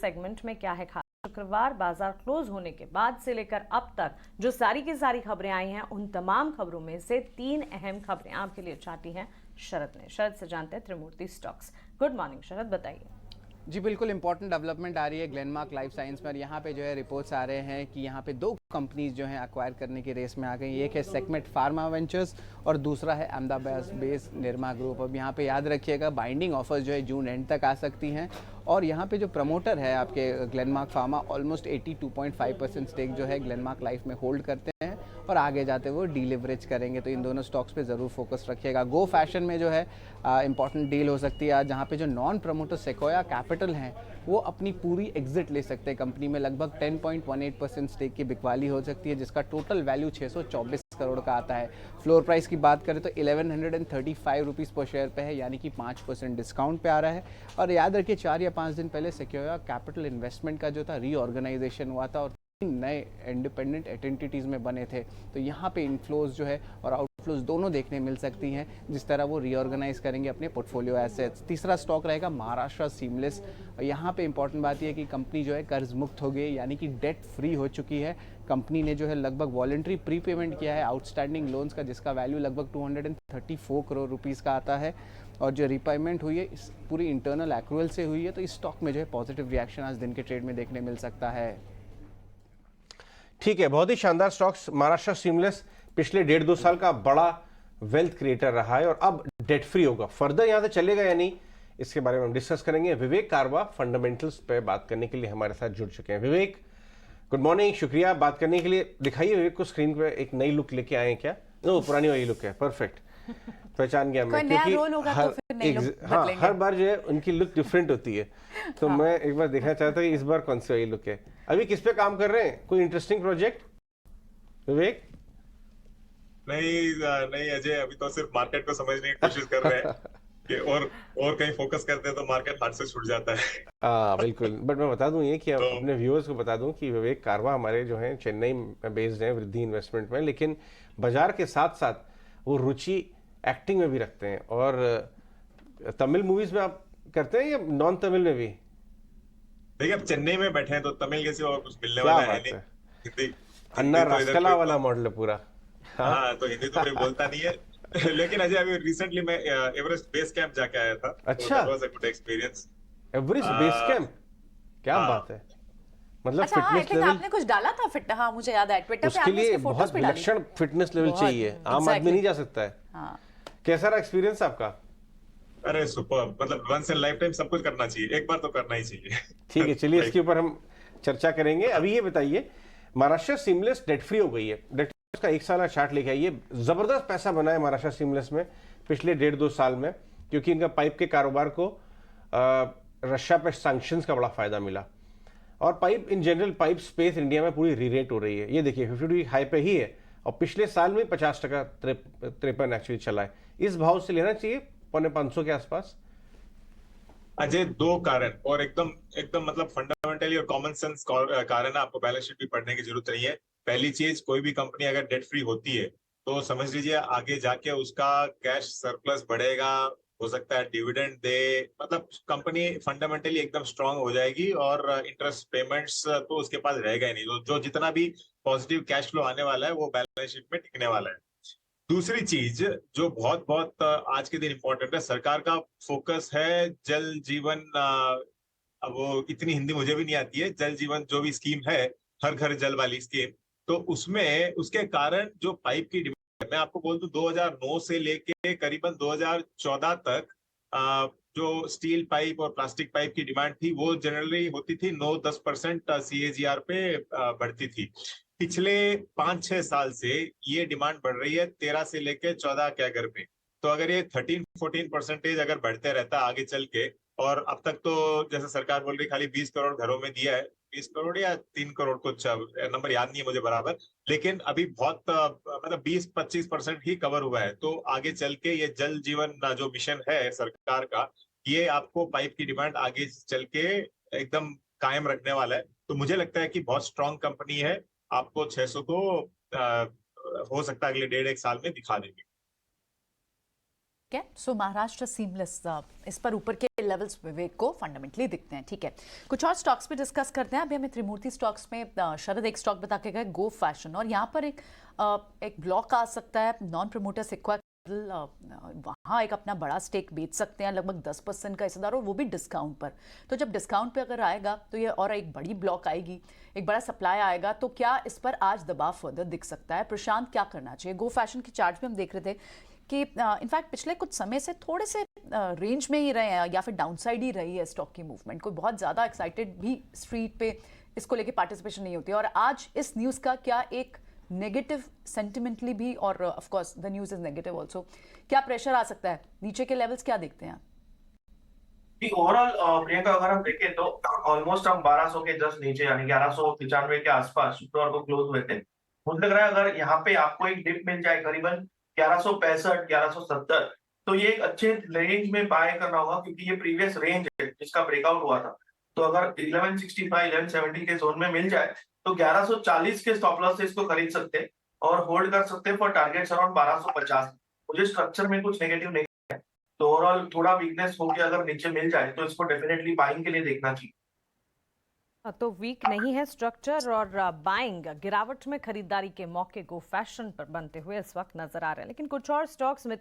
Segment में क्या है खास। शुक्रवार बाजार क्लोज होने के बाद से लेकर अब तक जो सारी की सारी खबरें आई हैं, उन तमाम खबरों में से 3 अहम खबरें आपके लिए छाटी हैं शरद ने। शरद से जानते हैं त्रिमूर्ति स्टॉक्स। गुड मॉर्निंग शरद, बताइए। जी बिल्कुल, इंपॉर्टेंट डेवलपमेंट आ रही है ग्लेनमार्क लाइफ साइंस पर। यहाँ पे जो है रिपोर्ट्स आ रहे हैं कि यहाँ पे 2 कंपनीज जो हैं अक्वायर करने की रेस में आ गई। एक है सेगमेंट फार्मा वेंचर्स और दूसरा है अहमदाबाद बेस्ड निरमा ग्रुप। अब यहाँ पे याद रखिएगा, बाइंडिंग ऑफर्स जो है जून एंड तक आ सकती हैं। और यहाँ पे जो प्रमोटर है आपके ग्लेनमार्क फार्मा, ऑलमोस्ट 82.5% स्टेक जो है ग्लेनमार्क लाइफ में होल्ड करते हैं और आगे जाते वो डीलिवरेज करेंगे। तो इन दोनों स्टॉक्स पे ज़रूर फोकस रखिएगा। गो फैशन में जो है इंपॉर्टेंट डील हो सकती है आज, जहाँ पे जो नॉन प्रमोटर सेक्वाया कैपिटल हैं वो अपनी पूरी एग्जिट ले सकते हैं। कंपनी में लगभग 10.18% स्टेक की बिकवाली हो सकती है, जिसका टोटल वैल्यू 624 करोड़ का आता है। फ्लोर प्राइस की बात करें तो 1135 रुपीज़ पर शेयर पे है, यानी कि 5% डिस्काउंट पे आ रहा है। और याद रखिए 4 या 5 दिन पहले सेक्वाया कैपिटल इन्वेस्टमेंट का जो था रीऑर्गेनाइजेशन हुआ था और नए इंडिपेंडेंट एंटिटीज़ में बने थे। तो यहाँ पे इनफ्लोज जो है और आउटफ्लोज दोनों देखने मिल सकती हैं, जिस तरह वो रीऑर्गेनाइज करेंगे अपने पोर्टफोलियो एसेट्स। तीसरा स्टॉक रहेगा महाराष्ट्र सीमलेस। यहाँ पे इंपॉर्टेंट बात यह है कि कंपनी जो है कर्ज मुक्त हो गई, यानी कि डेट फ्री हो चुकी है। कंपनी ने जो है लगभग वॉलंटरी प्रीपेमेंट किया है आउटस्टैंडिंग लोन्स का, जिसका वैल्यू लगभग 234 करोड़ रुपीज़ का आता है। और जो रिपेमेंट हुई है इस पूरी इंटरनल एक्रूअल से हुई है। तो इस स्टॉक में जो है पॉजिटिव रिएक्शन आज दिन के ट्रेड में देखने मिल सकता है। ठीक है, बहुत ही शानदार स्टॉक्स। महाराष्ट्र सीमलेस पिछले 1.5-2 साल का बड़ा वेल्थ क्रिएटर रहा है और अब डेट फ्री होगा। फर्दर यहां से चलेगा या नहीं, इसके बारे में हम डिस्कस करेंगे। विवेक कारवा फंडामेंटल्स पे बात करने के लिए हमारे साथ जुड़ चुके हैं। विवेक, गुड मॉर्निंग, शुक्रिया बात करने के लिए। दिखाइए विवेक को स्क्रीन पे, एक नई लुक लेके आए हैं क्या? नो, पुरानी वही लुक है। परफेक्ट, पहचान गया मैं, क्योंकि हर बार जो है उनकी लुक डिफरेंट होती है। तो मैं एक बार देखना चाहता हूँ इस बार कौन सी वही लुक है। अभी किस पे काम कर रहे हैं? कोई इंटरेस्टिंग प्रोजेक्ट विवेक? नहीं अजय, अभी तो सिर्फ मार्केट को समझने की कोशिश कर रहे हैं कि और कहीं फोकस करते हैं तो मार्केट हाथ से छूट जाता है। बिल्कुल। बट मैं बता दूं ये कि अपने व्यूअर्स को बता दूं कि विवेक कारवा हमारे जो हैं चेन्नई में बेस्ड हैं वृद्धि इन्वेस्टमेंट में, लेकिन बाजार के साथ साथ वो रुचि एक्टिंग में भी रखते हैं। और तमिल मूवीज में आप करते हैं या नॉन तमिल में भी? देखिए, अब चेन्नई में बैठे हैं तो तमिल के सिवा और कुछ मिलने वाला है नहीं। हिंदी अन्ना तो रास्कला वाला मॉडल है पूरा। हाँ, तो हिंदी तो कोई बोलता नहीं है। लेकिन अजय, अभी रिसेंटली मैं एवरेस्ट बेस कैंप जाके आया था। अच्छा, तो was a good experience. Everest base camp, क्या बात है। मतलब अच्छा, फिटनेस लेवल आपने कुछ डाला था फिट, हाँ मुझे याद है, ट्विटर पे उसके लिए बहुत विलक्षण फिटनेस लेवल चाहिए, आम आदमी नहीं जा सकता है। हाँ। कैसा रहा एक्सपीरियंस आपका? अरे सुपर, मतलब वंस इन लाइफ टाइम सब कुछ करना चाहिए, एक बार तो करना ही चाहिए। ठीक है, चलिए इसके ऊपर हम चर्चा करेंगे। अभी ये बताइए, महाराष्ट्र सीमलेस डेट फ्री हो गई है। डेट का 1 साल का चार्ट लेके आइए। जबरदस्त पैसा बना है महाराष्ट्र सीमलेस में पिछले 1.5-2 साल में, क्योंकि इनका पाइप के कारोबार को रशिया पे सैंक्शंस का बड़ा फायदा मिला। और pipe in general, pipe space India में पूरी रीरेट हो रही है। ये देखिए 50 हाई पे ही है और पिछले साल में 50% 53 एक्चुअली चला है। इस भाव से लेना चाहिए 550 के आसपास। अजय, 2 कारण और एकदम एकदम मतलब फंडामेंटली और कॉमन सेंस कारण है। आपको बैलेंस शीट भी पढ़ने की जरूरत नहीं है। पहली चीज, कोई भी कंपनी अगर डेट फ्री होती है तो समझ लीजिए आगे जाके उसका कैश सरप्लस बढ़ेगा, हो सकता है डिविडेंड दे, मतलब कंपनी फंडामेंटली एकदम स्ट्रांग हो जाएगी और इंटरेस्ट पेमेंट्स तो उसके पास रहेगा ही नहीं। तो जो जितना भी पॉजिटिव कैश फ्लो आने वाला है वो बैलेंस शीट में टिकने वाला है। दूसरी चीज जो बहुत बहुत आज के दिन इंपॉर्टेंट है, सरकार का फोकस है जल जीवन। अब वो इतनी हिंदी मुझे भी नहीं आती है, जल जीवन जो भी स्कीम है, हर घर जल वाली स्कीम। तो उसमें उसके कारण जो पाइप की डिमांड, मैं आपको बोल दूं 2009 से लेके करीबन 2014 तक जो स्टील पाइप और प्लास्टिक पाइप की डिमांड थी वो जनरली होती थी 9-10% CAGR पे बढ़ती थी। पिछले 5-6 साल से ये डिमांड बढ़ रही है 13 से लेके 14 कैगर पे। तो अगर ये 13-14% अगर बढ़ते रहता है आगे चल के, और अब तक तो जैसे सरकार बोल रही खाली 20 करोड़ घरों में दिया है, 20 करोड़ या 3 करोड़, कुछ नंबर याद नहीं है मुझे बराबर, लेकिन अभी बहुत मतलब 20-25% ही कवर हुआ है। तो आगे चल के ये जल जीवन जो मिशन है सरकार का, ये आपको पाइप की डिमांड आगे चल के एकदम कायम रखने वाला है। तो मुझे लगता है कि बहुत स्ट्रांग कंपनी है, आपको 600 तो हो सकता है अगले 1.5-1 साल में दिखा देंगे। ठीक है, सो महाराष्ट्र सीमलेस इस पर ऊपर के लेवल्स विवेक को फंडामेंटली दिखते हैं। ठीक है, कुछ और स्टॉक्स पे डिस्कस करते हैं। अभी हमें त्रिमूर्ति स्टॉक्स में शरद एक स्टॉक बता के गए, गो फैशन, और यहाँ पर एक ब्लॉक आ सकता है नॉन प्रमोटर सिक्वा, वहाँ एक अपना बड़ा स्टेक बेच सकते हैं, लगभग 10% का हिस्सेदार, और वो भी डिस्काउंट पर। तो जब डिस्काउंट पे अगर आएगा तो ये और एक बड़ी ब्लॉक आएगी, एक बड़ा सप्लाई आएगा, तो क्या इस पर आज दबाव फर्दर दिख सकता है? प्रशांत, क्या करना चाहिए? गो फैशन की चार्ट में हम देख रहे थे कि इनफैक्ट पिछले कुछ समय से थोड़े से रेंज में ही रहे हैं, या फिर डाउनसाइड ही रही है स्टॉक की मूवमेंट। कोई बहुत ज़्यादा एक्साइटेड भी स्ट्रीट पे इसको लेके पार्टिसिपेशन नहीं होती, और आज इस न्यूज़ का क्या एक नेगेटिव सेंटिमेंटली भी, और of course the news is negative also, क्या प्रेशर आ सकता है? नीचे के लेवल्स क्या देखते हैं? ओवरऑल प्रियंका, अगर हम देखें तो ऑलमोस्ट हम 1200 के जस्ट नीचे यानी 1195 के आसपास शुक्रवार को क्लोज हुए थे। मुझे लग रहा है अगर यहाँ पे आपको एक डिप मिल जाए करीबन 1165 1170, तो ये एक अच्छे रेंज में बाय करना होगा, क्योंकि ये प्रीवियस रेंज है जिसका ब्रेकआउट हुआ था। तो अगर 1165 1170 के जोन में मिल जाए तो 1140 के स्टॉप लॉस से इसको खरीद सकते हैं और होल्ड कर सकते हैं फॉर टारगेट्स अराउंड 1250। मुझे स्ट्रक्चर में कुछ नेगेटिव नहीं, तो ओवरऑल थोड़ा वीकनेस हो गया, अगर नीचे मिल जाए तो इसको डेफिनेटली बाइंग के लिए देखना चाहिए। तो वीक नहीं है स्ट्रक्चर, और बाइंग गिरावट में खरीदारी के मौके गो फैशन पर बनते हुए इस वक्त नजर आ रहे हैं। लेकिन कुछ और स्टॉक्स में